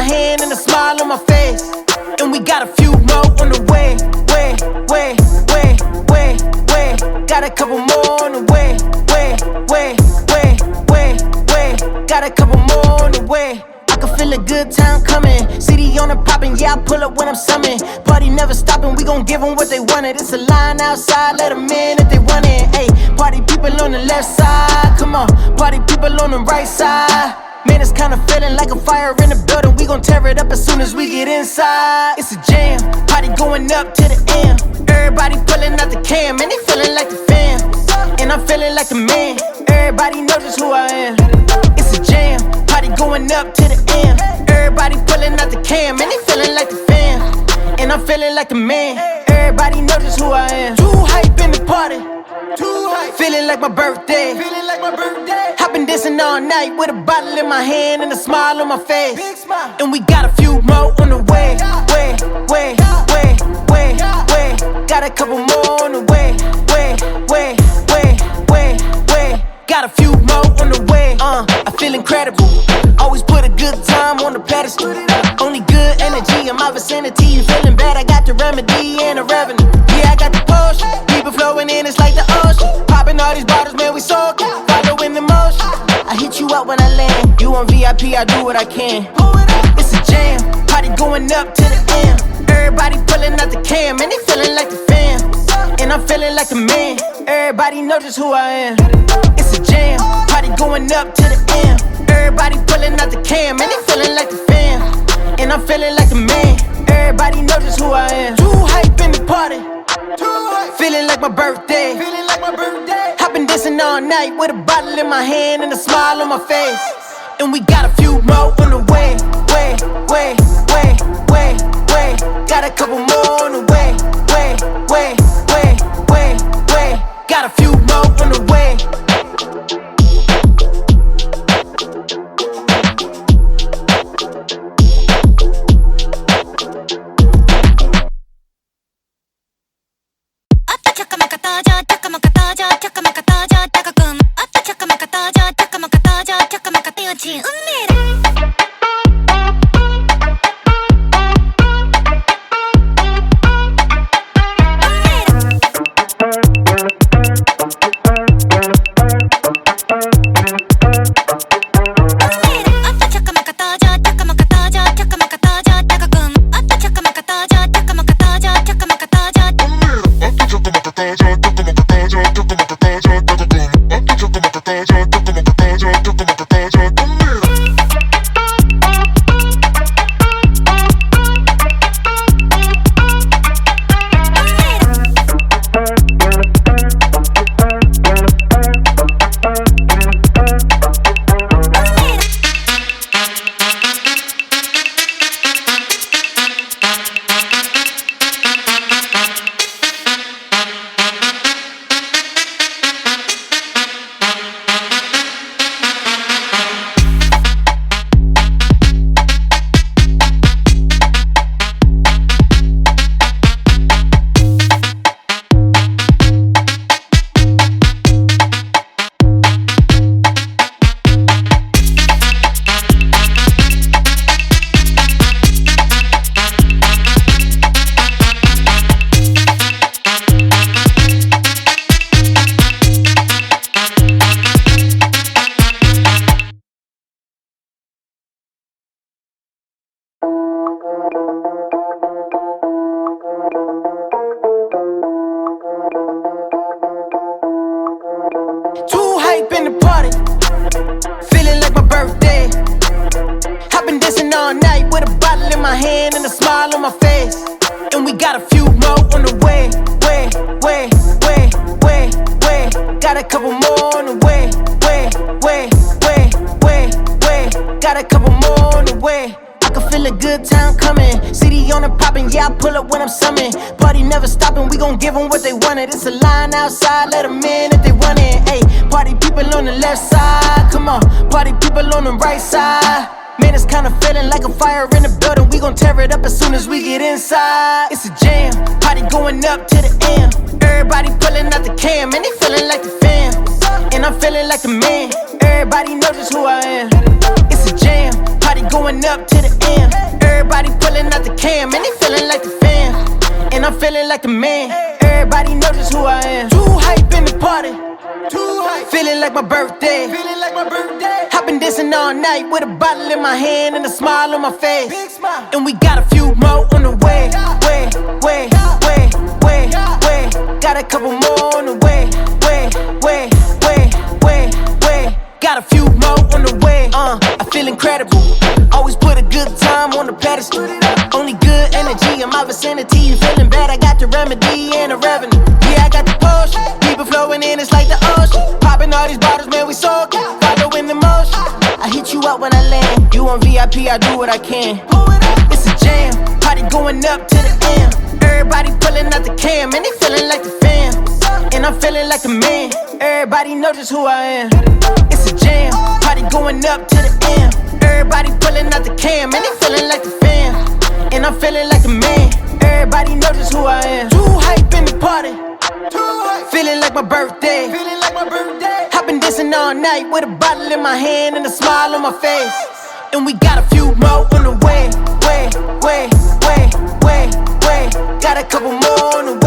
hand and a smile on my face. And we got a few more on the way. Got a couple more on the way. Got a couple more on the way. I can feel a good time coming. CD on the poppin', yeah, I pull up when I'm summoned. Party never stopping, we gon' give them what they wanted. It's a line outside, let them in if they want it. Ayy, party people on the left side, come on. Party people on the right side. Man, it's kinda feeling like a fire in the building. We gon' tear it up as soon as we get inside. It's a jam, party going up to the end. Everybody pulling out the cam, and they feeling like the fam. And I'm feeling like the man. Everybody knows just who I am. It's a jam, party going up to the end. Everybody pulling out the cam, and they feeling like the fam. And I'm feeling like the man. Everybody knows just who I am. Too hype in the party. Too hype. Feeling like my birthday. Feeling like my birthday. I've been dancing all night with a bottle in my hand and a smile on my face. Big smile. And we got a few more on the way. Got a couple more on the way. Got a few more on the way. I feel incredible. Always put a good time on the pedestal. Only good energy in my vicinity. You feeling bad? I got the remedy and the revenue. Yeah, I got the potion. People flowing in, it's like the ocean. Popping all these bottles, man, we soaking. Following the motion. I hit you up when I land. You on VIP, I do what I can. It's a jam, party going up to the end. Everybody pulling out the cam, and they feeling like the fam. And I'm feeling like the man. Everybody knows just who I am. It's a jam, party going up to the end. Everybody pulling out the cam, and they feeling like the fam. And I'm feeling like the man. Everybody knows just who I am. Too hype in the party. Feeling like my birthday. I've been dancing all night with a bottle in my hand and a smile on my face. And we got a few more on the way. Got a couple more on the way. Got a few more on the way. It's a line outside, let them in if they want it. Ayy, party people on the left side, come on. Party people on the right side. Man, it's kinda feeling like a fire in the building. We gon' tear it up as soon as we get inside. It's a jam, party going up to the end. Everybody pulling out the cam, and they feeling like the fam. And I'm feeling like the man. Everybody knows just who I am. It's a jam, party going up to the end. cam, and they feeling like the fam. And I'm feeling like a man. Everybody knows just who I am. Too hype in the party. Too hype. Feeling like my birthday. Feeling like my birthday. I've been dancing all night with a bottle in my hand and a smile on my face. Big smile. And we got a few more on the way. Way. Got a couple more on the way. Way. Got a few more on the way. I feel incredible. Always put a good time on the pedestal. Only good energy in my vicinity. You feeling bad? I got the remedy and the revenue. Yeah, I got the potion. People flowing in, it's like the ocean. Popping all these bottles, man, we soaking. Following the motion. I hit you up when I land. You on VIP, I do what I can. It's a jam. Party going up to the M. Everybody pulling out the cam, and they feeling like the fam. And I'm feeling like a man. Everybody knows just who I am. It's a jam. Party going up to the M. Everybody pulling out the cam, and they feeling like the fam. And I'm feeling like a man. Everybody knows just who I am. Too hype in the party. Feeling like my birthday. I've been dancing all night with a bottle in my hand and a smile on my face. And we got a few more on the way. Got a couple more on the way.